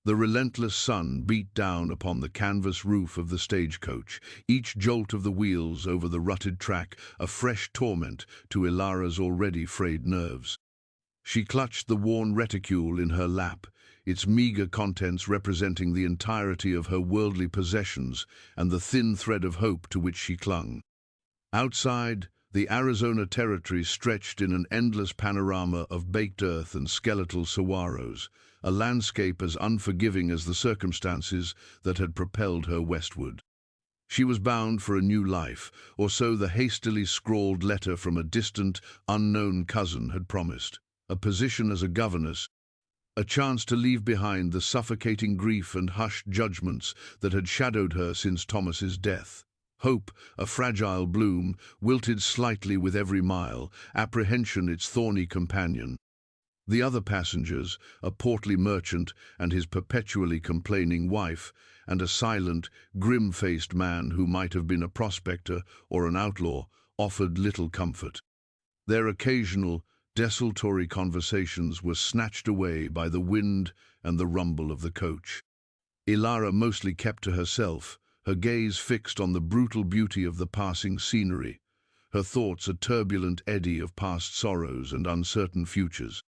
The relentless sun beat down upon the canvas roof of the stagecoach, each jolt of the wheels over the rutted track a fresh torment to Ilara's already frayed nerves. She clutched the worn reticule in her lap, its meager contents representing the entirety of her worldly possessions and the thin thread of hope to which she clung. Outside, the Arizona territory stretched in an endless panorama of baked earth and skeletal saguaros, a landscape as unforgiving as the circumstances that had propelled her westward. She was bound for a new life, or so the hastily scrawled letter from a distant, unknown cousin had promised. A position as a governess, a chance to leave behind the suffocating grief and hushed judgments that had shadowed her since Thomas's death. Hope, a fragile bloom, wilted slightly with every mile, apprehension its thorny companion. The other passengers, a portly merchant and his perpetually complaining wife, and a silent, grim-faced man who might have been a prospector or an outlaw, offered little comfort. Their occasional, desultory conversations were snatched away by the wind and the rumble of the coach. Ilara mostly kept to herself, her gaze fixed on the brutal beauty of the passing scenery, her thoughts a turbulent eddy of past sorrows and uncertain futures.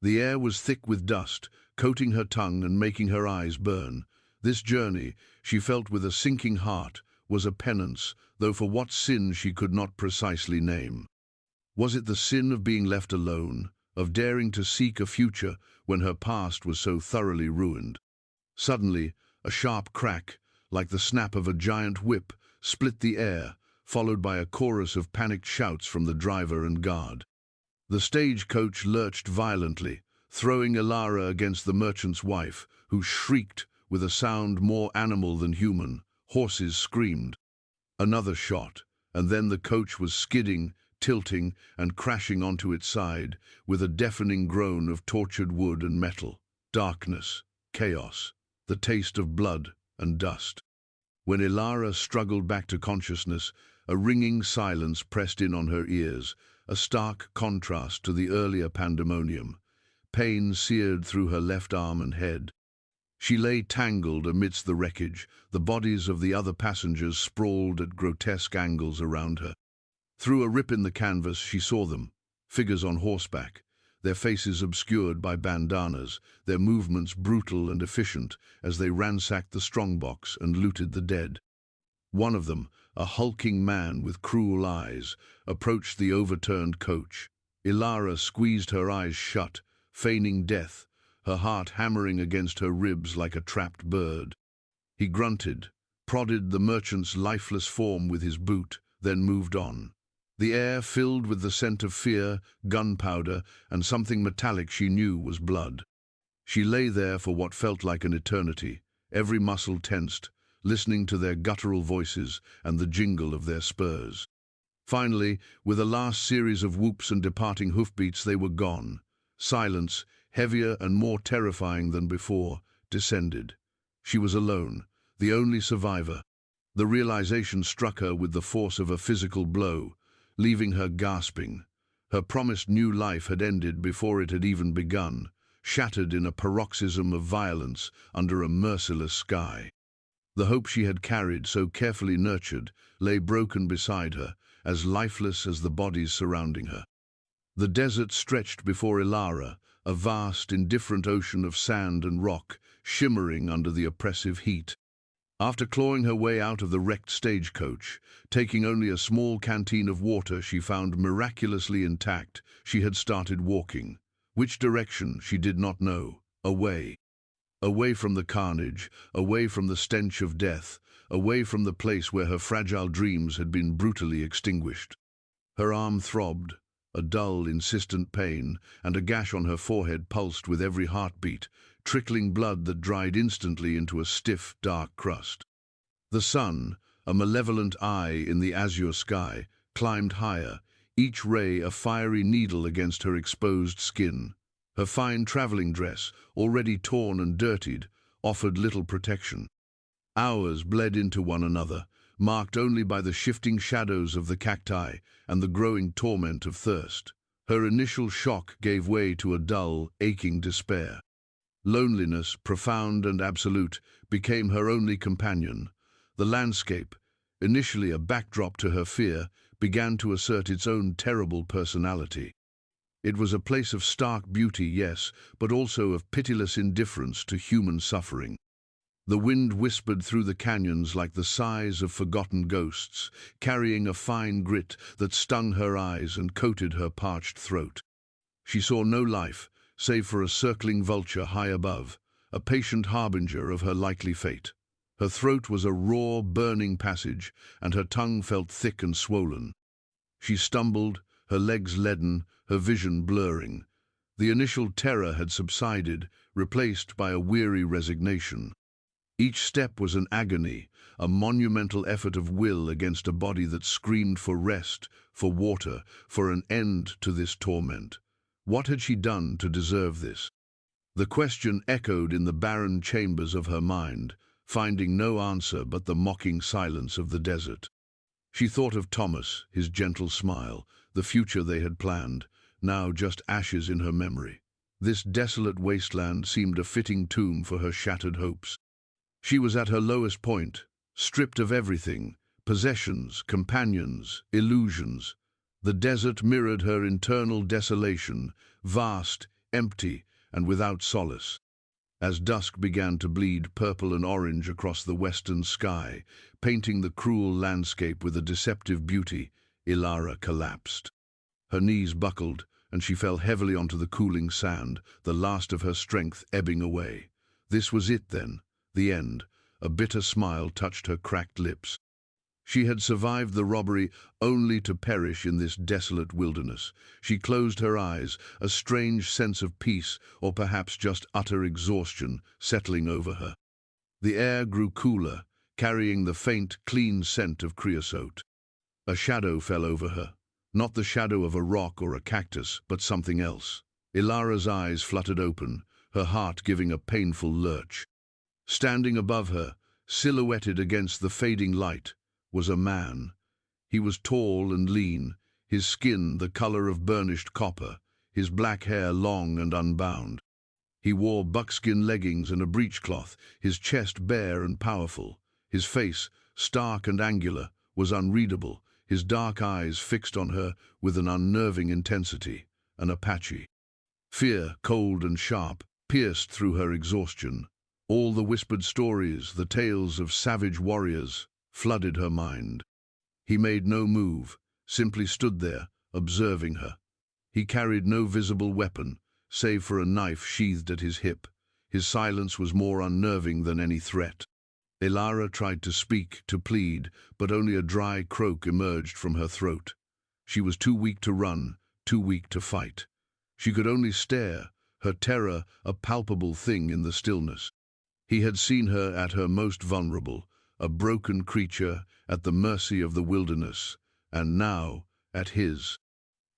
The air was thick with dust, coating her tongue and making her eyes burn. This journey, she felt with a sinking heart, was a penance, though for what sin she could not precisely name. Was it the sin of being left alone, of daring to seek a future when her past was so thoroughly ruined? Suddenly, a sharp crack, like the snap of a giant whip, split the air, followed by a chorus of panicked shouts from the driver and guard. The stagecoach lurched violently, throwing Ilara against the merchant's wife, who shrieked with a sound more animal than human. Horses screamed. Another shot, and then the coach was skidding, tilting, and crashing onto its side, with a deafening groan of tortured wood and metal. Darkness, chaos, the taste of blood and dust. When Ilara struggled back to consciousness, a ringing silence pressed in on her ears, a stark contrast to the earlier pandemonium. Pain seared through her left arm and head. She lay tangled amidst the wreckage, the bodies of the other passengers sprawled at grotesque angles around her. Through a rip in the canvas she saw them, figures on horseback, their faces obscured by bandanas, their movements brutal and efficient as they ransacked the strongbox and looted the dead. One of them, a hulking man with cruel eyes, approached the overturned coach. Ilara squeezed her eyes shut, feigning death, her heart hammering against her ribs like a trapped bird. He grunted, prodded the merchant's lifeless form with his boot, then moved on. The air filled with the scent of fear, gunpowder, and something metallic she knew was blood. She lay there for what felt like an eternity, every muscle tensed, listening to their guttural voices and the jingle of their spurs. Finally, with a last series of whoops and departing hoofbeats, they were gone. Silence, heavier and more terrifying than before, descended. She was alone, the only survivor. The realization struck her with the force of a physical blow, leaving her gasping. Her promised new life had ended before it had even begun, shattered in a paroxysm of violence under a merciless sky. The hope she had carried, so carefully nurtured, lay broken beside her, as lifeless as the bodies surrounding her. The desert stretched before Ilara, a vast, indifferent ocean of sand and rock, shimmering under the oppressive heat. After clawing her way out of the wrecked stagecoach, taking only a small canteen of water she found miraculously intact, she had started walking. Which direction, she did not know. Away. Away from the carnage, away from the stench of death, away from the place where her fragile dreams had been brutally extinguished. Her arm throbbed, a dull, insistent pain, and a gash on her forehead pulsed with every heartbeat, trickling blood that dried instantly into a stiff, dark crust. The sun, a malevolent eye in the azure sky, climbed higher, each ray a fiery needle against her exposed skin. Her fine traveling dress, already torn and dirtied, offered little protection. Hours bled into one another, marked only by the shifting shadows of the cacti and the growing torment of thirst. Her initial shock gave way to a dull, aching despair. Loneliness, profound and absolute, became her only companion. The landscape, initially a backdrop to her fear, began to assert its own terrible personality. It was a place of stark beauty, yes, but also of pitiless indifference to human suffering. The wind whispered through the canyons like the sighs of forgotten ghosts, carrying a fine grit that stung her eyes and coated her parched throat. She saw no life, save for a circling vulture high above, a patient harbinger of her likely fate. Her throat was a raw, burning passage, and her tongue felt thick and swollen. She stumbled, her legs leaden, her vision blurring. The initial terror had subsided, replaced by a weary resignation. Each step was an agony, a monumental effort of will against a body that screamed for rest, for water, for an end to this torment. What had she done to deserve this? The question echoed in the barren chambers of her mind, finding no answer but the mocking silence of the desert. She thought of Thomas, his gentle smile, the future they had planned, now just ashes in her memory. This desolate wasteland seemed a fitting tomb for her shattered hopes. She was at her lowest point, stripped of everything, possessions, companions, illusions. The desert mirrored her internal desolation, vast, empty, and without solace. As dusk began to bleed purple and orange across the western sky, painting the cruel landscape with a deceptive beauty, Ilara collapsed. Her knees buckled, and she fell heavily onto the cooling sand, the last of her strength ebbing away. This was it, then. The end. A bitter smile touched her cracked lips. She had survived the robbery only to perish in this desolate wilderness. She closed her eyes, a strange sense of peace, or perhaps just utter exhaustion, settling over her. The air grew cooler, carrying the faint, clean scent of creosote. A shadow fell over her. Not the shadow of a rock or a cactus, but something else. Ilara's eyes fluttered open, her heart giving a painful lurch. Standing above her, silhouetted against the fading light, was a man. He was tall and lean, his skin the color of burnished copper, his black hair long and unbound. He wore buckskin leggings and a breechcloth, his chest bare and powerful. His face, stark and angular, was unreadable, his dark eyes fixed on her with an unnerving intensity, an Apache. Fear, cold and sharp, pierced through her exhaustion. All the whispered stories, the tales of savage warriors, flooded her mind. He made no move, simply stood there, observing her. He carried no visible weapon, save for a knife sheathed at his hip. His silence was more unnerving than any threat. Ilara tried to speak, to plead, but only a dry croak emerged from her throat. She was too weak to run, too weak to fight. She could only stare, her terror a palpable thing in the stillness. He had seen her at her most vulnerable, a broken creature at the mercy of the wilderness, and now at his.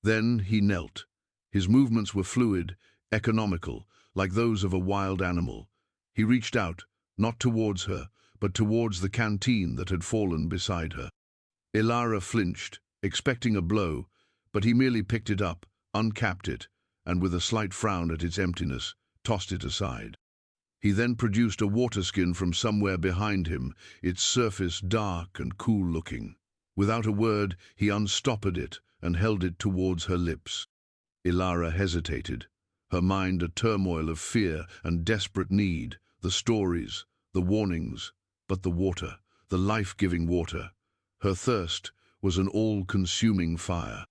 Then he knelt. His movements were fluid, economical, like those of a wild animal. He reached out, not towards her, but towards the canteen that had fallen beside her. Ilara flinched, expecting a blow, but he merely picked it up, uncapped it, and with a slight frown at its emptiness, tossed it aside. He then produced a water skin from somewhere behind him, its surface dark and cool-looking. Without a word, he unstoppered it and held it towards her lips. Ilara hesitated, her mind a turmoil of fear and desperate need, the stories, the warnings, but the water, the life-giving water. Her thirst was an all-consuming fire.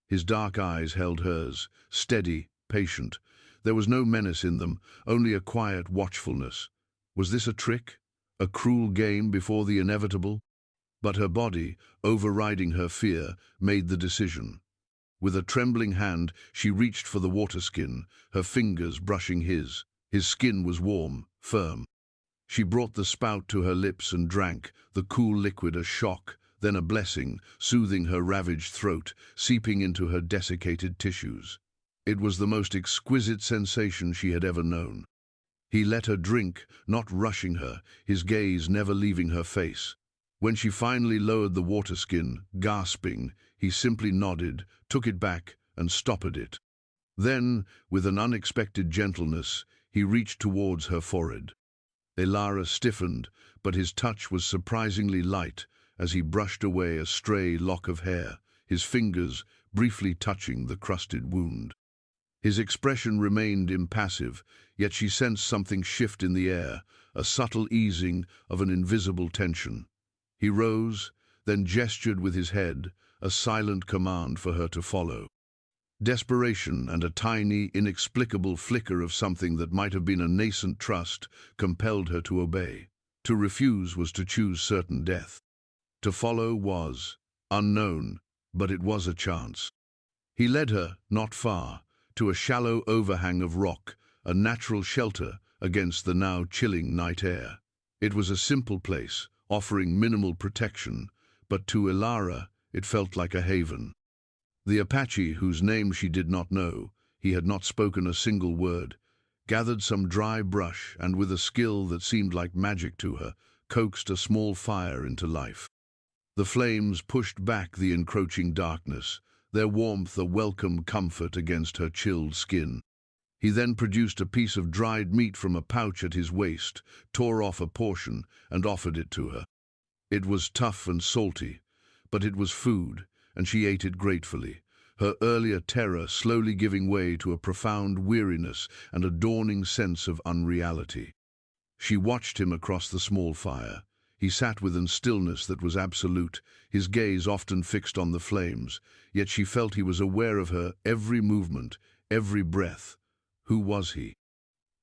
His dark eyes held hers, steady, patient. There was no menace in them, only a quiet watchfulness. Was this a trick? A cruel game before the inevitable? But her body, overriding her fear, made the decision. With a trembling hand, she reached for the water skin, her fingers brushing his. His skin was warm, firm. She brought the spout to her lips and drank, the cool liquid a shock, then a blessing, soothing her ravaged throat, seeping into her desiccated tissues. It was the most exquisite sensation she had ever known. He let her drink, not rushing her, his gaze never leaving her face. When she finally lowered the water skin, gasping, he simply nodded, took it back, and stoppered it. Then, with an unexpected gentleness, He reached towards her forehead. Elara stiffened, but his touch was surprisingly light as he brushed away a stray lock of hair, his fingers briefly touching the crusted wound. His expression remained impassive, yet she sensed something shift in the air, a subtle easing of an invisible tension. He rose, then gestured with his head, a silent command for her to follow. Desperation and a tiny, inexplicable flicker of something that might have been a nascent trust compelled her to obey. To refuse was to choose certain death. To follow was unknown, but it was a chance. He led her, not far, to a shallow overhang of rock, a natural shelter against the now chilling night air. It was a simple place, offering minimal protection, but to Elara it felt like a haven. The Apache, whose name she did not know, he had not spoken a single word, gathered some dry brush and with a skill that seemed like magic to her, coaxed a small fire into life. The flames pushed back the encroaching darkness, their warmth a welcome comfort against her chilled skin. He then produced a piece of dried meat from a pouch at his waist, tore off a portion, and offered it to her. It was tough and salty, but it was food, and she ate it gratefully, her earlier terror slowly giving way to a profound weariness and a dawning sense of unreality. She watched him across the small fire. He sat with a stillness that was absolute, his gaze often fixed on the flames, yet she felt he was aware of her every movement, every breath. Who was he?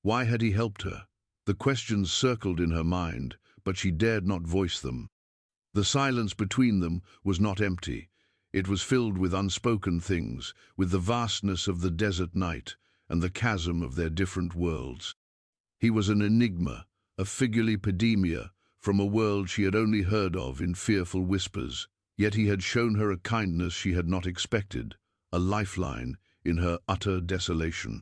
Why had he helped her? The questions circled in her mind, but she dared not voice them. The silence between them was not empty. It was filled with unspoken things, with the vastness of the desert night and the chasm of their different worlds. He was an enigma, a figurae pedemia, from a world she had only heard of in fearful whispers. Yet he had shown her a kindness she had not expected, a lifeline in her utter desolation.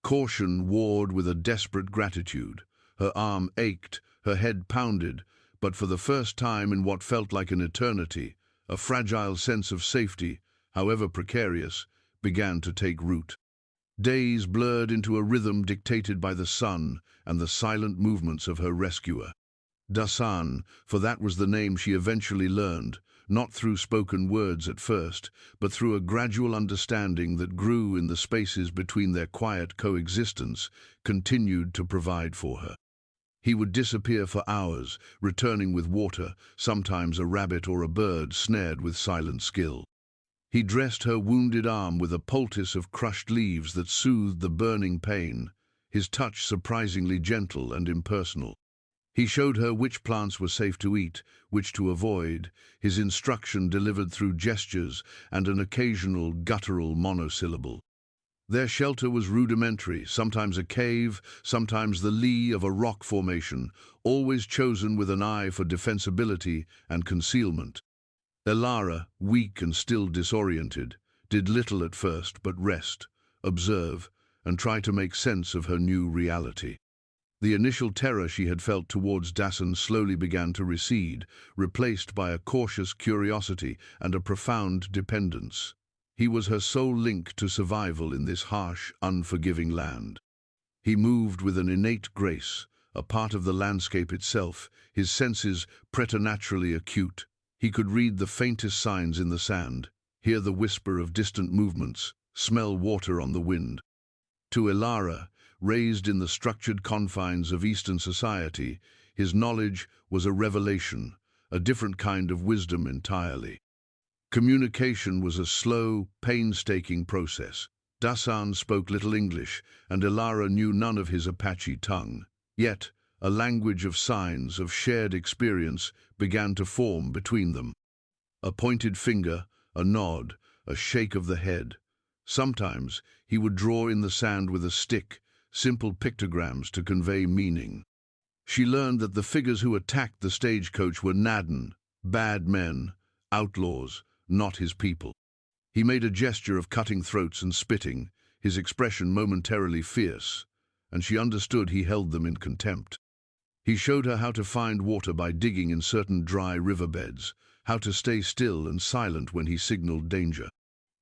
Caution warred with a desperate gratitude. Her arm ached, her head pounded, but for the first time in what felt like an eternity, a fragile sense of safety, however precarious, began to take root. Days blurred into a rhythm dictated by the sun and the silent movements of her rescuer. Dasan, for that was the name she eventually learned, not through spoken words at first, but through a gradual understanding that grew in the spaces between their quiet coexistence, continued to provide for her. He would disappear for hours, returning with water, sometimes a rabbit or a bird snared with silent skill. He dressed her wounded arm with a poultice of crushed leaves that soothed the burning pain, his touch surprisingly gentle and impersonal. He showed her which plants were safe to eat, which to avoid, his instruction delivered through gestures and an occasional guttural monosyllable. Their shelter was rudimentary, sometimes a cave, sometimes the lee of a rock formation, always chosen with an eye for defensibility and concealment. Elara, weak and still disoriented, did little at first but rest, observe, and try to make sense of her new reality. The initial terror she had felt towards Dasan slowly began to recede, replaced by a cautious curiosity and a profound dependence. He was her sole link to survival in this harsh, unforgiving land. He moved with an innate grace, a part of the landscape itself, his senses preternaturally acute. He could read the faintest signs in the sand, hear the whisper of distant movements, smell water on the wind. To Elara, raised in the structured confines of Eastern society, his knowledge was a revelation, a different kind of wisdom entirely. Communication was a slow, painstaking process. Dasan spoke little English, and Elara knew none of his Apache tongue. Yet, a language of signs, of shared experience, began to form between them. A pointed finger, a nod, a shake of the head. Sometimes he would draw in the sand with a stick, simple pictograms to convey meaning. She learned that the figures who attacked the stagecoach were Naden, bad men, outlaws, not his people. He made a gesture of cutting throats and spitting, his expression momentarily fierce, and she understood he held them in contempt. He showed her how to find water by digging in certain dry riverbeds, how to stay still and silent when he signaled danger.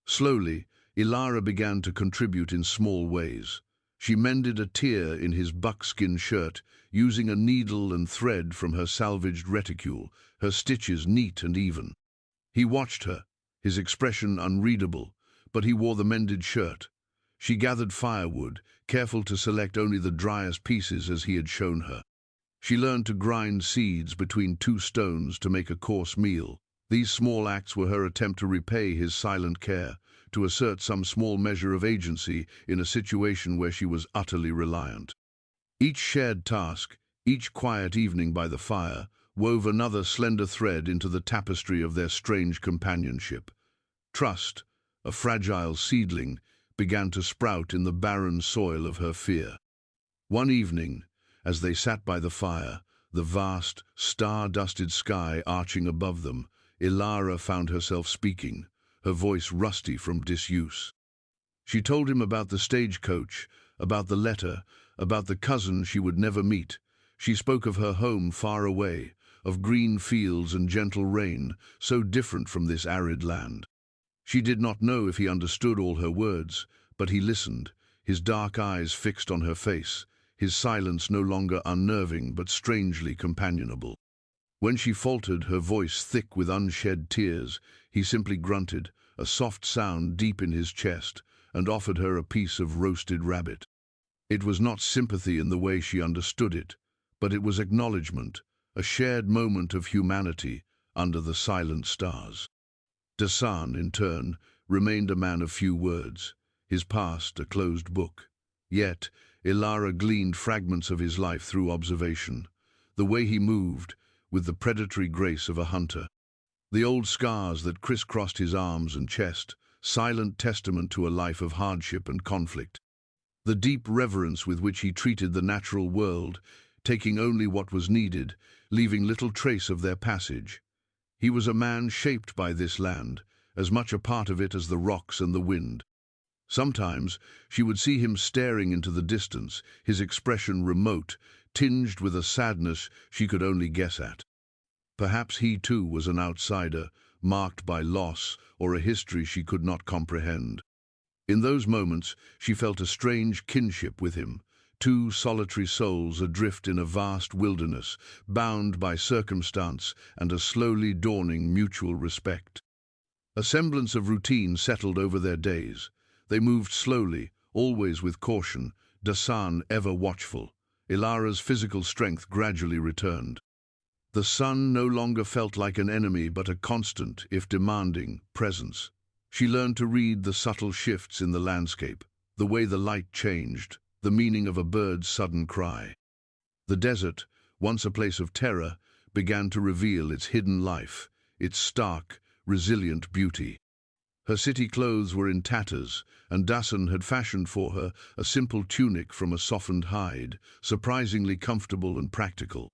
Slowly, Elara began to contribute in small ways. She mended a tear in his buckskin shirt, using a needle and thread from her salvaged reticule, her stitches neat and even. He watched her, his expression unreadable, but he wore the mended shirt. She gathered firewood, careful to select only the driest pieces as he had shown her. She learned to grind seeds between two stones to make a coarse meal. These small acts were her attempt to repay his silent care, to assert some small measure of agency in a situation where she was utterly reliant. Each shared task, each quiet evening by the fire, wove another slender thread into the tapestry of their strange companionship. Trust, a fragile seedling, began to sprout in the barren soil of her fear. One evening, as they sat by the fire, the vast, star-dusted sky arching above them, Ilara found herself speaking, her voice rusty from disuse. She told him about the stagecoach, about the letter, about the cousin she would never meet. She spoke of her home far away, of green fields and gentle rain, so different from this arid land. She did not know if he understood all her words, but he listened, his dark eyes fixed on her face, his silence no longer unnerving but strangely companionable. When she faltered, her voice thick with unshed tears, he simply grunted, a soft sound deep in his chest, and offered her a piece of roasted rabbit. It was not sympathy in the way she understood it, but it was acknowledgement, a shared moment of humanity under the silent stars. Dasan, in turn, remained a man of few words, his past a closed book. Yet, Ilara gleaned fragments of his life through observation, the way he moved, with the predatory grace of a hunter. The old scars that crisscrossed his arms and chest, silent testament to a life of hardship and conflict. The deep reverence with which he treated the natural world, taking only what was needed, leaving little trace of their passage. He was a man shaped by this land, as much a part of it as the rocks and the wind. Sometimes she would see him staring into the distance, his expression remote, tinged with a sadness she could only guess at. Perhaps he too was an outsider, marked by loss or a history she could not comprehend. In those moments she felt a strange kinship with him, two solitary souls adrift in a vast wilderness, bound by circumstance and a slowly dawning mutual respect. A semblance of routine settled over their days. They moved slowly, always with caution, Dasan ever watchful. Ilara's physical strength gradually returned. The sun no longer felt like an enemy but a constant, if demanding, presence. She learned to read the subtle shifts in the landscape, the way the light changed, the meaning of a bird's sudden cry. The desert, once a place of terror, began to reveal its hidden life, its stark, resilient beauty. Her city clothes were in tatters, and Dasan had fashioned for her a simple tunic from a softened hide, surprisingly comfortable and practical.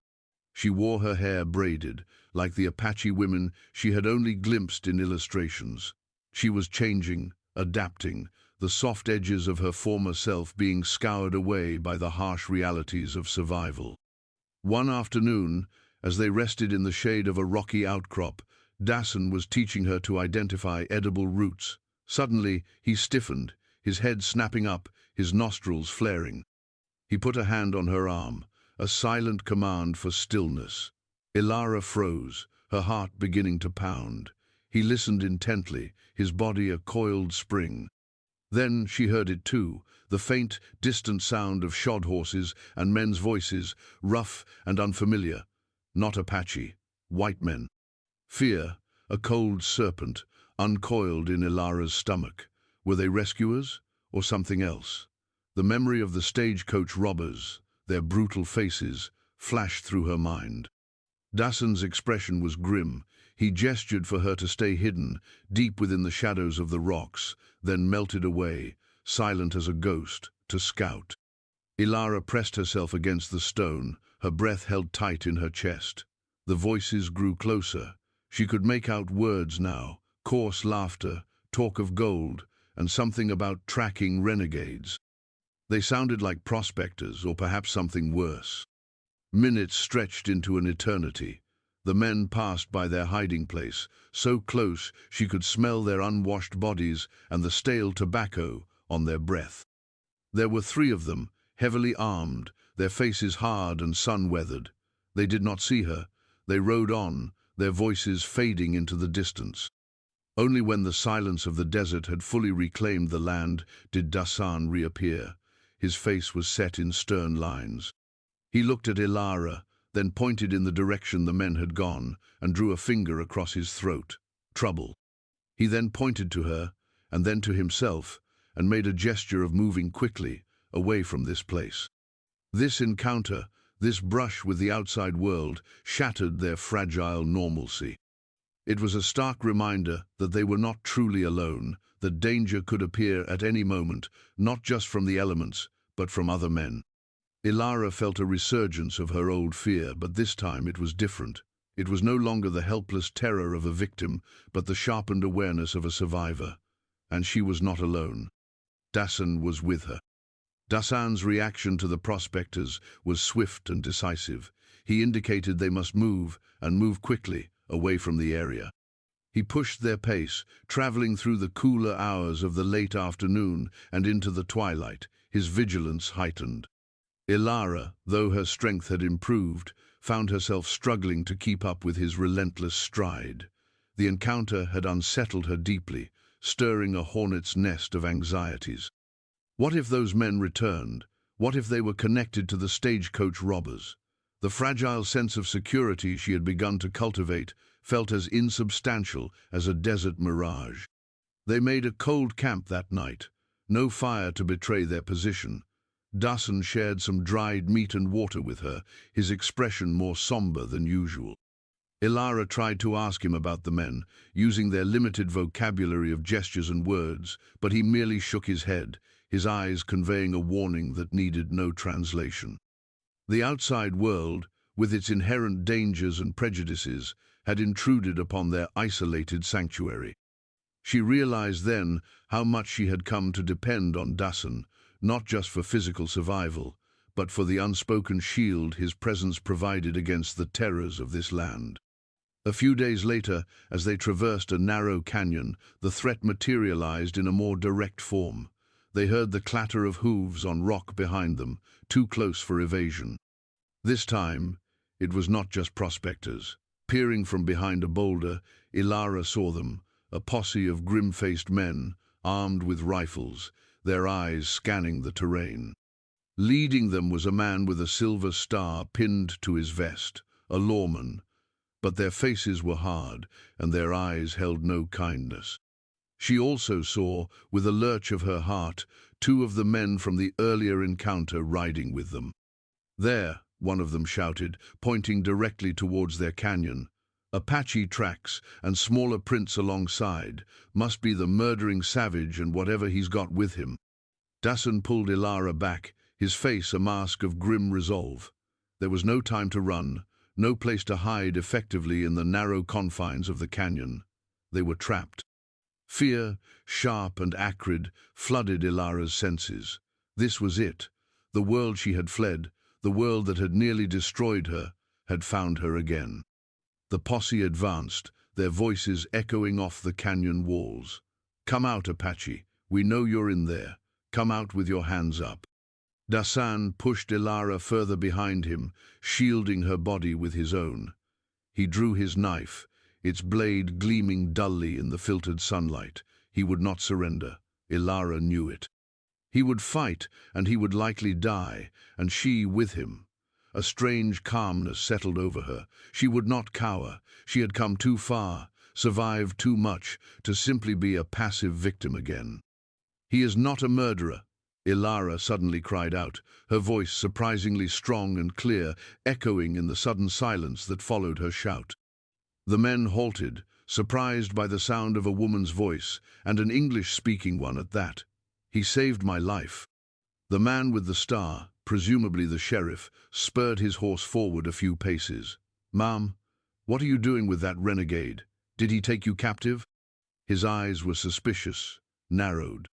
She wore her hair braided, like the Apache women she had only glimpsed in illustrations. She was changing, adapting, the soft edges of her former self being scoured away by the harsh realities of survival. One afternoon, as they rested in the shade of a rocky outcrop, Dasan was teaching her to identify edible roots. Suddenly, he stiffened, his head snapping up, his nostrils flaring. He put a hand on her arm, a silent command for stillness. Ilara froze, her heart beginning to pound. He listened intently, his body a coiled spring. Then she heard it too, the faint, distant sound of shod horses and men's voices, rough and unfamiliar. Not Apache, white men. Fear, a cold serpent, uncoiled in Ilara's stomach. Were they rescuers or something else? The memory of the stagecoach robbers, their brutal faces, flashed through her mind. Dasan's expression was grim. He gestured for her to stay hidden, deep within the shadows of the rocks, then melted away, silent as a ghost, to scout. Ilara pressed herself against the stone, her breath held tight in her chest. The voices grew closer. She could make out words now, coarse laughter, talk of gold, and something about tracking renegades. They sounded like prospectors, or perhaps something worse. Minutes stretched into an eternity. The men passed by their hiding place, so close she could smell their unwashed bodies and the stale tobacco on their breath. There were 3 of them, heavily armed, their faces hard and sun-weathered. They did not see her. They rode on, their voices fading into the distance. Only when the silence of the desert had fully reclaimed the land did Dasan reappear. His face was set in stern lines. He looked at Ilara, then pointed in the direction the men had gone, and drew a finger across his throat. Trouble. He then pointed to her, and then to himself, and made a gesture of moving quickly, away from this place. This encounter, this brush with the outside world, shattered their fragile normalcy. It was a stark reminder that they were not truly alone, that danger could appear at any moment, not just from the elements, but from other men. Ilara felt a resurgence of her old fear, but this time it was different. It was no longer the helpless terror of a victim, but the sharpened awareness of a survivor. And she was not alone. Dasan was with her. Dasan's reaction to the prospectors was swift and decisive. He indicated they must move, and move quickly, away from the area. He pushed their pace, traveling through the cooler hours of the late afternoon and into the twilight, his vigilance heightened. Ilara, though her strength had improved, found herself struggling to keep up with his relentless stride. The encounter had unsettled her deeply, stirring a hornet's nest of anxieties. What if those men returned? What if they were connected to the stagecoach robbers? The fragile sense of security she had begun to cultivate felt as insubstantial as a desert mirage. They made a cold camp that night, no fire to betray their position. Dasan shared some dried meat and water with her, his expression more somber than usual. Ilara tried to ask him about the men, using their limited vocabulary of gestures and words, but he merely shook his head, his eyes conveying a warning that needed no translation. The outside world, with its inherent dangers and prejudices, had intruded upon their isolated sanctuary. She realized then how much she had come to depend on Dasan, not just for physical survival, but for the unspoken shield his presence provided against the terrors of this land. A few days later, as they traversed a narrow canyon, the threat materialized in a more direct form. They heard the clatter of hooves on rock behind them, too close for evasion. This time, it was not just prospectors. Peering from behind a boulder, Ilara saw them, a posse of grim-faced men, armed with rifles, their eyes scanning the terrain. Leading them was a man with a silver star pinned to his vest, a lawman, but their faces were hard, and their eyes held no kindness. She also saw, with a lurch of her heart, 2 of the men from the earlier encounter riding with them. "There," one of them shouted, pointing directly towards their canyon. "Apache tracks, and smaller prints alongside. Must be the murdering savage and whatever he's got with him." Dasan pulled Ilara back, his face a mask of grim resolve. There was no time to run, no place to hide effectively in the narrow confines of the canyon. They were trapped. Fear, sharp and acrid, flooded Ilara's senses. This was it. The world she had fled, the world that had nearly destroyed her, had found her again. The posse advanced, their voices echoing off the canyon walls. "Come out, Apache. We know you're in there. Come out with your hands up." Dasan pushed Ilara further behind him, shielding her body with his own. He drew his knife, its blade gleaming dully in the filtered sunlight. He would not surrender. Ilara knew it. He would fight, and he would likely die, and she with him. A strange calmness settled over her. She would not cower. She had come too far, survived too much, to simply be a passive victim again. "He is not a murderer," Ilara suddenly cried out, her voice surprisingly strong and clear, echoing in the sudden silence that followed her shout. The men halted, surprised by the sound of a woman's voice, and an English-speaking one at that. "He saved my life." The man with the star, presumably the sheriff, spurred his horse forward a few paces. "Ma'am, what are you doing with that renegade? Did he take you captive?" His eyes were suspicious, narrowed.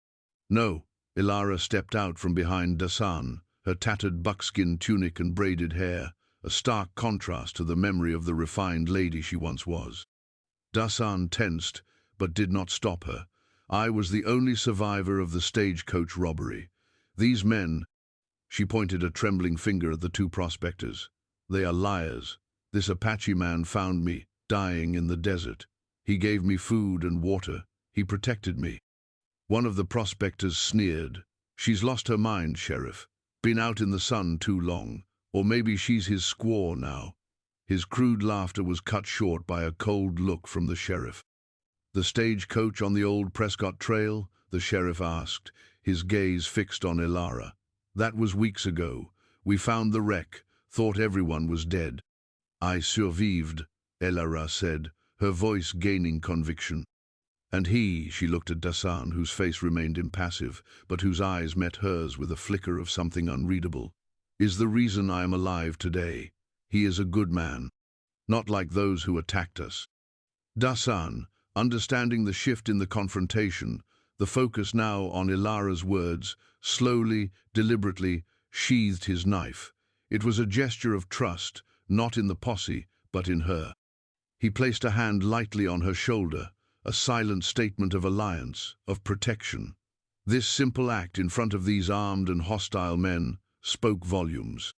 "No." Ilara stepped out from behind Dasan, her tattered buckskin tunic and braided hair, a stark contrast to the memory of the refined lady she once was. Dasan tensed, but did not stop her. "I was the only survivor of the stagecoach robbery. These men, she pointed a trembling finger at the two prospectors. They are liars. This Apache man found me, dying in the desert. He gave me food and water. He protected me. One of the prospectors sneered. She's lost her mind, Sheriff. Been out in the sun too long. Or maybe she's his squaw now. His crude laughter was cut short by a cold look from the sheriff. The stagecoach on the old Prescott Trail? The sheriff asked, his gaze fixed on Ilara. That was weeks ago. We found the wreck, thought everyone was dead. I survived, Ilara said, her voice gaining conviction. And he, she looked at Dasan, whose face remained impassive, but whose eyes met hers with a flicker of something unreadable, is the reason I am alive today. He is a good man, not like those who attacked us. Dasan, understanding the shift in the confrontation, the focus now on Ilara's words, slowly, deliberately, sheathed his knife. It was a gesture of trust, not in the posse, but in her. He placed a hand lightly on her shoulder, a silent statement of alliance, of protection. This simple act in front of these armed and hostile men spoke volumes.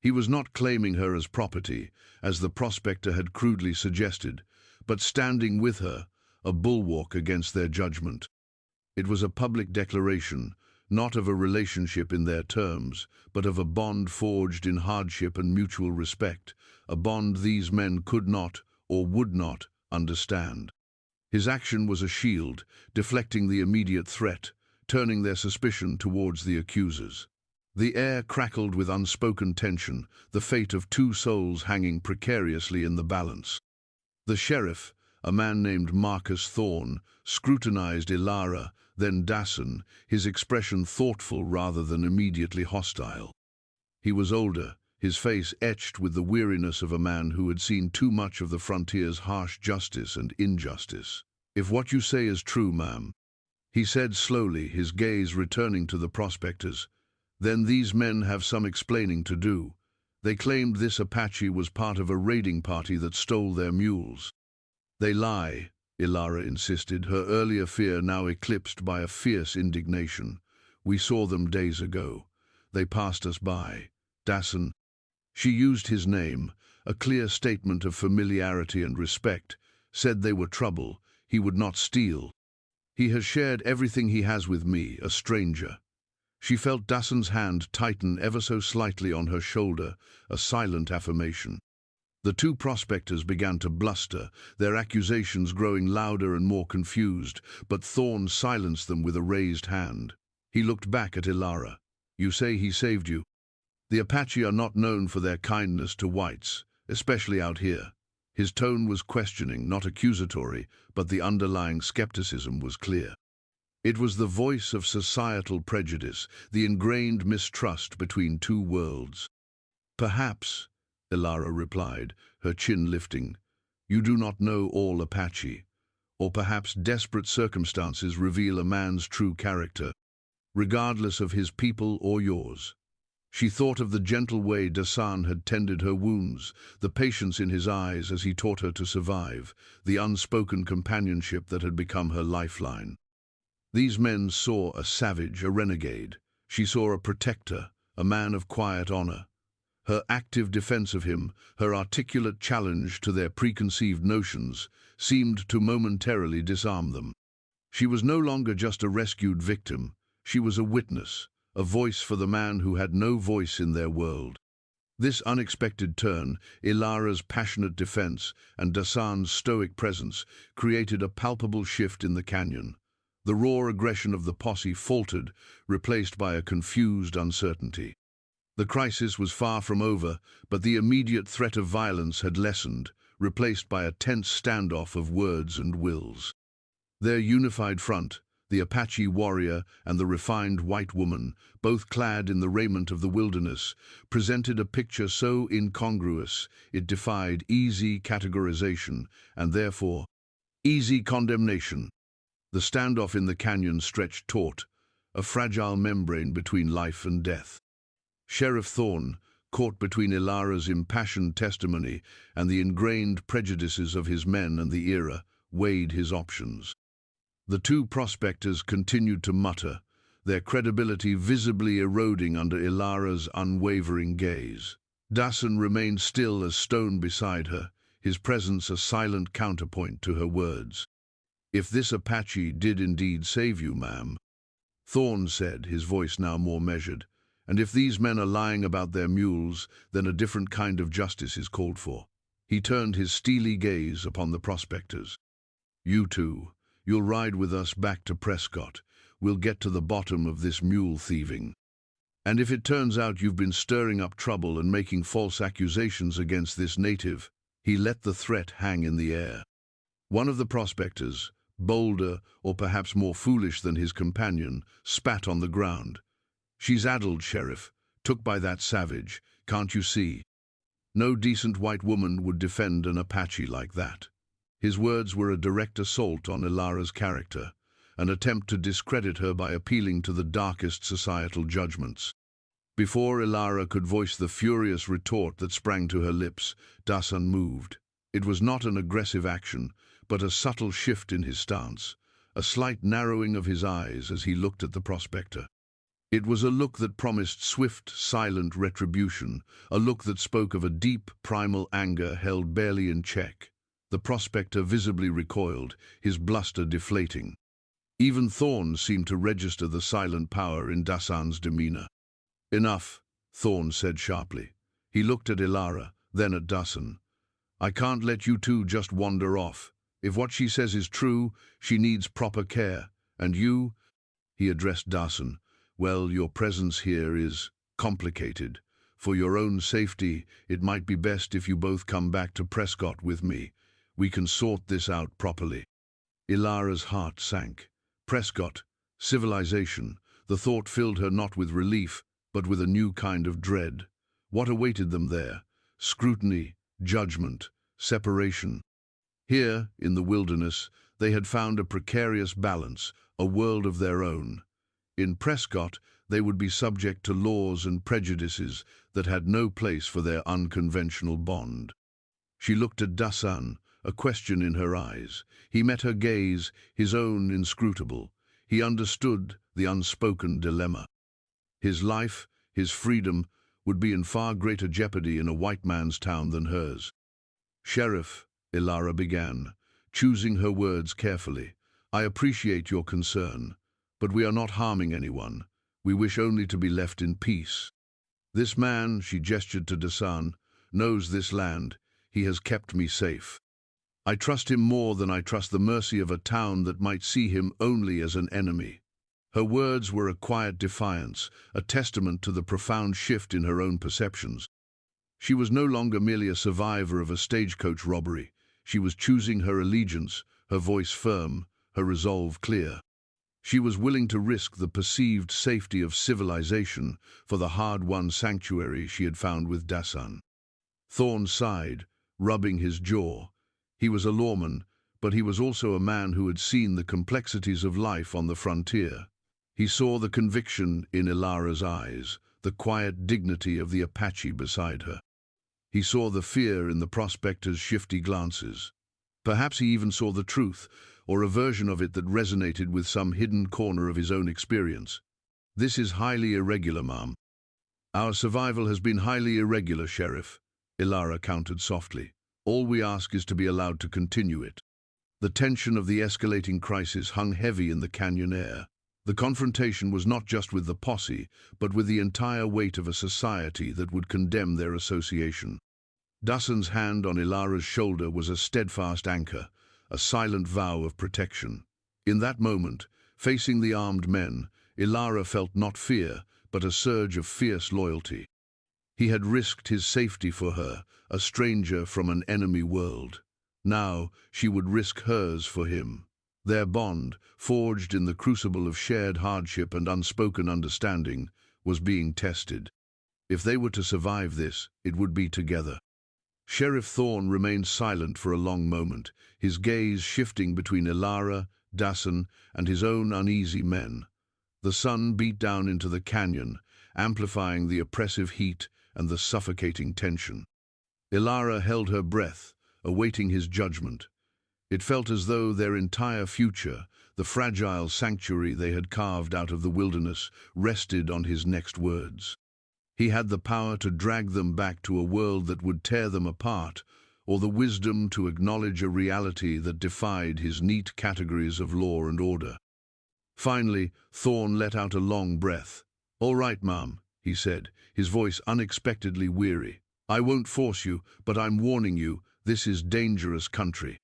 He was not claiming her as property, as the prospector had crudely suggested, but standing with her, a bulwark against their judgment. It was a public declaration, not of a relationship in their terms, but of a bond forged in hardship and mutual respect, a bond these men could not or would not understand. His action was a shield, deflecting the immediate threat, turning their suspicion towards the accusers. The air crackled with unspoken tension, the fate of two souls hanging precariously in the balance. The sheriff, a man named Marcus Thorne, scrutinized Ilara, then Dasan, his expression thoughtful rather than immediately hostile. He was older, his face etched with the weariness of a man who had seen too much of the frontier's harsh justice and injustice. "If what you say is true, ma'am," he said slowly, his gaze returning to the prospectors, "then these men have some explaining to do. They claimed this Apache was part of a raiding party that stole their mules." "They lie," Ilara insisted, her earlier fear now eclipsed by a fierce indignation. "We saw them days ago. They passed us by. Dasan." She used his name, a clear statement of familiarity and respect, said they were trouble, he would not steal. "He has shared everything he has with me, a stranger." She felt Dasan's hand tighten ever so slightly on her shoulder, a silent affirmation. The two prospectors began to bluster, their accusations growing louder and more confused, but Thorne silenced them with a raised hand. He looked back at Ilara. "You say he saved you?" "The Apache are not known for their kindness to whites, especially out here." His tone was questioning, not accusatory, but the underlying skepticism was clear. It was the voice of societal prejudice, the ingrained mistrust between two worlds. "Perhaps," Ilara replied, her chin lifting, "you do not know all Apache. Or perhaps desperate circumstances reveal a man's true character, regardless of his people or yours." She thought of the gentle way Dasan had tended her wounds, the patience in his eyes as he taught her to survive, the unspoken companionship that had become her lifeline. These men saw a savage, a renegade. She saw a protector, a man of quiet honor. Her active defense of him, her articulate challenge to their preconceived notions, seemed to momentarily disarm them. She was no longer just a rescued victim. She was a witness, a voice for the man who had no voice in their world. This unexpected turn, Ilara's passionate defense and Dasan's stoic presence, created a palpable shift in the canyon. The raw aggression of the posse faltered, replaced by a confused uncertainty. The crisis was far from over, but the immediate threat of violence had lessened, replaced by a tense standoff of words and wills. Their unified front, the Apache warrior and the refined white woman, both clad in the raiment of the wilderness, presented a picture so incongruous it defied easy categorization and therefore easy condemnation. The standoff in the canyon stretched taut, a fragile membrane between life and death. Sheriff Thorne, caught between Ilara's impassioned testimony and the ingrained prejudices of his men and the era, weighed his options. The two prospectors continued to mutter, their credibility visibly eroding under Ilara's unwavering gaze. Dasan remained still as stone beside her, his presence a silent counterpoint to her words. "If this Apache did indeed save you, ma'am," Thorne said, his voice now more measured, "and if these men are lying about their mules, then a different kind of justice is called for." He turned his steely gaze upon the prospectors. "You two, you'll ride with us back to Prescott. We'll get to the bottom of this mule thieving. And if it turns out you've been stirring up trouble and making false accusations against this native," he let the threat hang in the air. One of the prospectors, bolder or perhaps more foolish than his companion, spat on the ground. "She's addled, Sheriff, took by that savage, can't you see? No decent white woman would defend an Apache like that." His words were a direct assault on Ilara's character, an attempt to discredit her by appealing to the darkest societal judgments. Before Ilara could voice the furious retort that sprang to her lips, Dasan moved. It was not an aggressive action, but a subtle shift in his stance, a slight narrowing of his eyes as he looked at the prospector. It was a look that promised swift, silent retribution, a look that spoke of a deep, primal anger held barely in check. The prospector visibly recoiled, his bluster deflating. Even Thorne seemed to register the silent power in Dasan's demeanor. "Enough," Thorne said sharply. He looked at Ilara, then at Dasan. "I can't let you two just wander off. If what she says is true, she needs proper care. And you," he addressed Dasan, "well, your presence here is complicated. For your own safety, it might be best if you both come back to Prescott with me. We can sort this out properly." Ilara's heart sank. Prescott, civilization, the thought filled her not with relief, but with a new kind of dread. What awaited them there? Scrutiny, judgment, separation. Here, in the wilderness, they had found a precarious balance, a world of their own. In Prescott, they would be subject to laws and prejudices that had no place for their unconventional bond. She looked at Dasan, a question in her eyes. He met her gaze, his own inscrutable. He understood the unspoken dilemma. His life, his freedom, would be in far greater jeopardy in a white man's town than hers. "Sheriff," Ilara began, choosing her words carefully, "I appreciate your concern, but we are not harming anyone. We wish only to be left in peace. This man," she gestured to Dasan, "knows this land. He has kept me safe. I trust him more than I trust the mercy of a town that might see him only as an enemy." Her words were a quiet defiance, a testament to the profound shift in her own perceptions. She was no longer merely a survivor of a stagecoach robbery. She was choosing her allegiance, her voice firm, her resolve clear. She was willing to risk the perceived safety of civilization for the hard-won sanctuary she had found with Dasan. Thorne sighed, rubbing his jaw. He was a lawman, but he was also a man who had seen the complexities of life on the frontier. He saw the conviction in Ilara's eyes, the quiet dignity of the Apache beside her. He saw the fear in the prospector's shifty glances. Perhaps he even saw the truth, or a version of it that resonated with some hidden corner of his own experience. "This is highly irregular, ma'am." "Our survival has been highly irregular, Sheriff," Ilara countered softly. "All we ask is to be allowed to continue it." The tension of the escalating crisis hung heavy in the canyon air. The confrontation was not just with the posse, but with the entire weight of a society that would condemn their association. Dasan's hand on Ilara's shoulder was a steadfast anchor, a silent vow of protection. In that moment, facing the armed men, Ilara felt not fear, but a surge of fierce loyalty. He had risked his safety for her, a stranger from an enemy world. Now she would risk hers for him. Their bond, forged in the crucible of shared hardship and unspoken understanding, was being tested. If they were to survive this, it would be together. Sheriff Thorne remained silent for a long moment, his gaze shifting between Ilara, Dasan, and his own uneasy men. The sun beat down into the canyon, amplifying the oppressive heat and the suffocating tension. Ilara held her breath, awaiting his judgment. It felt as though their entire future, The fragile sanctuary they had carved out of the wilderness rested on his next words. He had the power to drag them back to a world that would tear them apart, or the wisdom to acknowledge a reality that defied his neat categories of law and order. Finally, Thorn let out a long breath. "All right, Mom," he said, his voice unexpectedly weary. "I won't force you, but I'm warning you, this is dangerous country.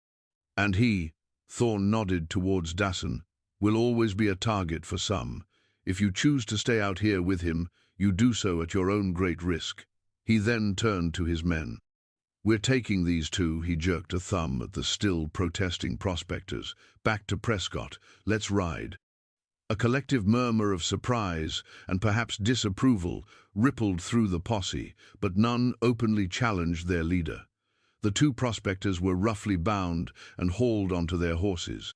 And he," Thorn nodded towards Dasan, "will always be a target for some. If you choose to stay out here with him, you do so at your own great risk." He then turned to his men. "We're taking these two," he jerked a thumb at the still protesting prospectors, "back to Prescott. Let's ride." A collective murmur of surprise and perhaps disapproval rippled through the posse, but none openly challenged their leader. The two prospectors were roughly bound and hauled onto their horses.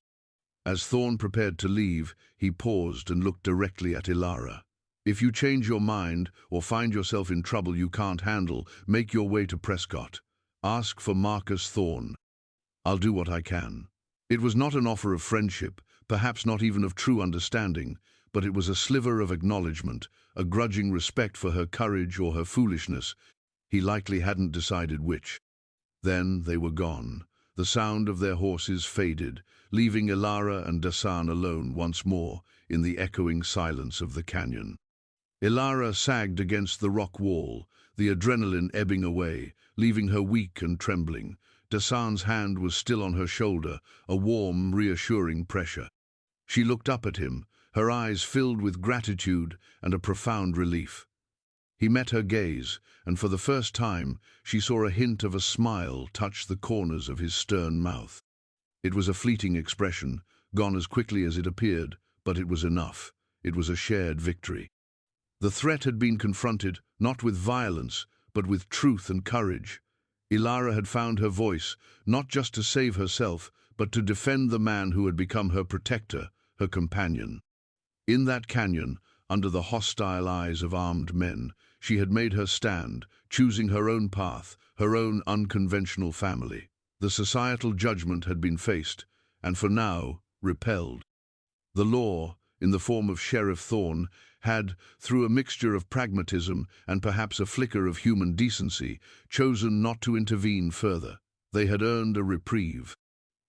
As Thorn prepared to leave, he paused and looked directly at Ilara. "If you change your mind or find yourself in trouble you can't handle, make your way to Prescott. Ask for Marcus Thorn. I'll do what I can." It was not an offer of friendship, perhaps not even of true understanding, but it was a sliver of acknowledgement, a grudging respect for her courage or her foolishness. He likely hadn't decided which. Then they were gone. The sound of their horses faded, leaving Ilara and Dasan alone once more in the echoing silence of the canyon. Ilara sagged against the rock wall, the adrenaline ebbing away, leaving her weak and trembling. Dasan's hand was still on her shoulder, a warm, reassuring pressure. She looked up at him, her eyes filled with gratitude and a profound relief. He met her gaze, and for the first time she saw a hint of a smile touch the corners of his stern mouth. It was a fleeting expression, gone as quickly as it appeared, but it was enough. It was a shared victory. The threat had been confronted, not with violence, but with truth and courage. Ilara had found her voice, not just to save herself, but to defend the man who had become her protector, her companion. In that canyon, under the hostile eyes of armed men, she had made her stand, choosing her own path, her own unconventional family. The societal judgment had been faced, and for now, repelled. The law, in the form of Sheriff Thorn, had, through a mixture of pragmatism and perhaps a flicker of human decency, chosen not to intervene further. They had earned a reprieve.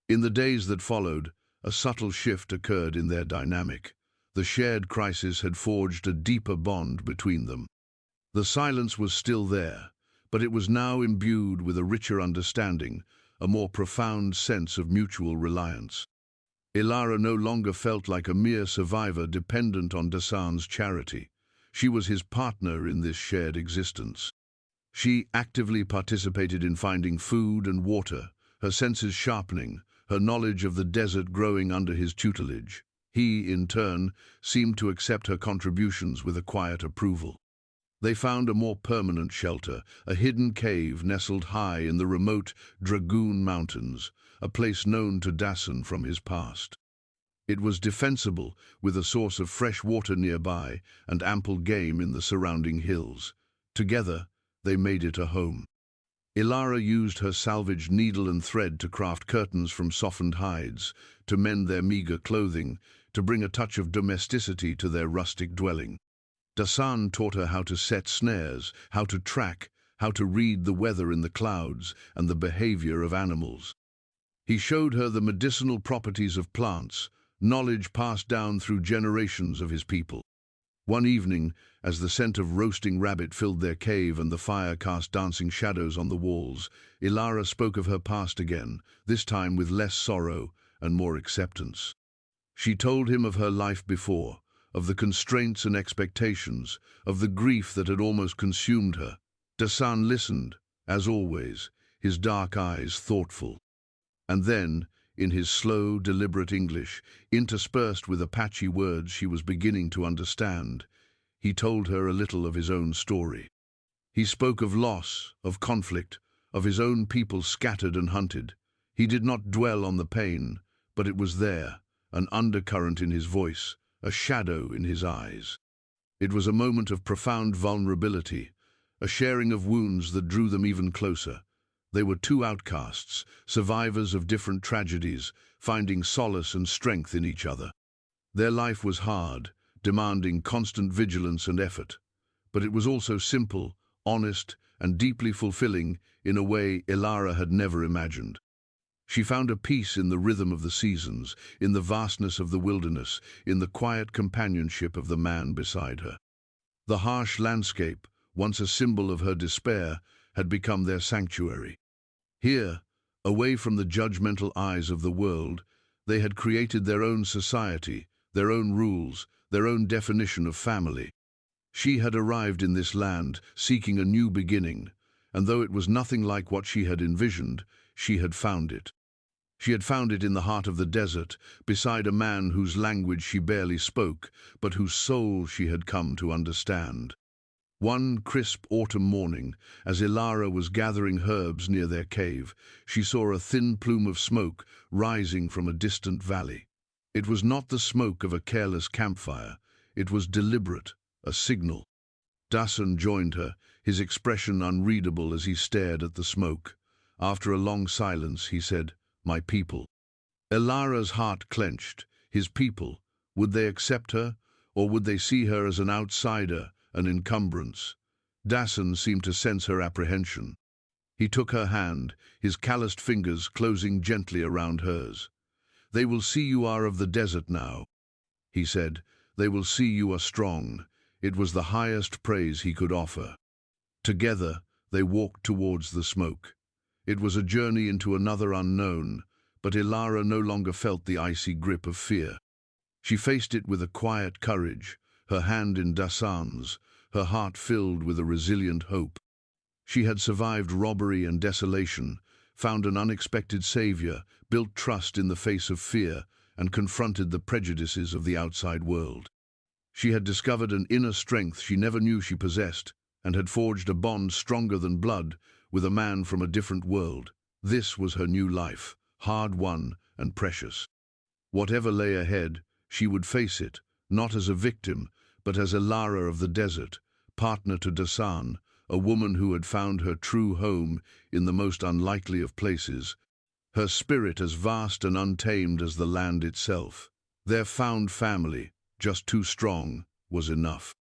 In the days that followed, a subtle shift occurred in their dynamic. The shared crisis had forged a deeper bond between them. The silence was still there, but it was now imbued with a richer understanding, a more profound sense of mutual reliance. Ilara no longer felt like a mere survivor dependent on Dasan's charity. She was his partner in this shared existence. She actively participated in finding food and water, her senses sharpening, her knowledge of the desert growing under his tutelage. He, in turn, seemed to accept her contributions with a quiet approval. They found a more permanent shelter, a hidden cave nestled high in the remote Dragoon Mountains, a place known to Dasan from his past. It was defensible, with a source of fresh water nearby and ample game in the surrounding hills. Together, they made it a home. Ilara used her salvaged needle and thread to craft curtains from softened hides, to mend their meager clothing, to bring a touch of domesticity to their rustic dwelling. Dasan taught her how to set snares, how to track, how to read the weather in the clouds and the behavior of animals. He showed her the medicinal properties of plants, knowledge passed down through generations of his people. One evening, as the scent of roasting rabbit filled their cave and the fire cast dancing shadows on the walls, Ilara spoke of her past again, this time with less sorrow and more acceptance. She told him of her life before, of the constraints and expectations, of the grief that had almost consumed her. Dasan listened, as always, his dark eyes thoughtful. And then, in his slow, deliberate English, interspersed with Apache words she was beginning to understand, he told her a little of his own story. He spoke of loss, of conflict, of his own people scattered and hunted. He did not dwell on the pain, but it was there, an undercurrent in his voice, a shadow in his eyes. It was a moment of profound vulnerability, a sharing of wounds that drew them even closer. They were two outcasts, survivors of different tragedies, finding solace and strength in each other. Their life was hard, demanding constant vigilance and effort, but it was also simple, honest, and deeply fulfilling in a way Ilara had never imagined. She found a peace in the rhythm of the seasons, in the vastness of the wilderness, in the quiet companionship of the man beside her. The harsh landscape, once a symbol of her despair, had become their sanctuary. Here, away from the judgmental eyes of the world, they had created their own society, their own rules, their own definition of family. She had arrived in this land, seeking a new beginning, and though it was nothing like what she had envisioned, she had found it. She had found it in the heart of the desert, beside a man whose language she barely spoke, but whose soul she had come to understand. One crisp autumn morning, as Ilara was gathering herbs near their cave, she saw a thin plume of smoke rising from a distant valley. It was not the smoke of a careless campfire. It was deliberate, a signal. Dasan joined her, his expression unreadable as he stared at the smoke. After a long silence, he said, "My people." Ilara's heart clenched. His people. Would they accept her, or would they see her as an outsider, an encumbrance? Dasan seemed to sense her apprehension. He took her hand, his calloused fingers closing gently around hers. "They will see you are of the desert now," he said. "They will see you are strong." It was the highest praise he could offer. Together, they walked towards the smoke. It was a journey into another unknown, but Ilara no longer felt the icy grip of fear. She faced it with a quiet courage, her hand in Dasan's, her heart filled with a resilient hope. She had survived robbery and desolation, found an unexpected savior, built trust in the face of fear, and confronted the prejudices of the outside world. She had discovered an inner strength she never knew she possessed, and had forged a bond stronger than blood with a man from a different world. This was her new life, hard-won and precious. Whatever lay ahead, she would face it, not as a victim, but as Ilara of the desert, partner to Dasan, a woman who had found her true home in the most unlikely of places, her spirit as vast and untamed as the land itself. Their found family, just too strong, was enough.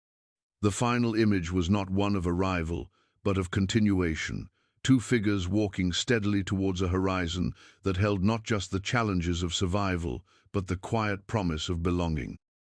The final image was not one of arrival, but of continuation, two figures walking steadily towards a horizon that held not just the challenges of survival, but the quiet promise of belonging.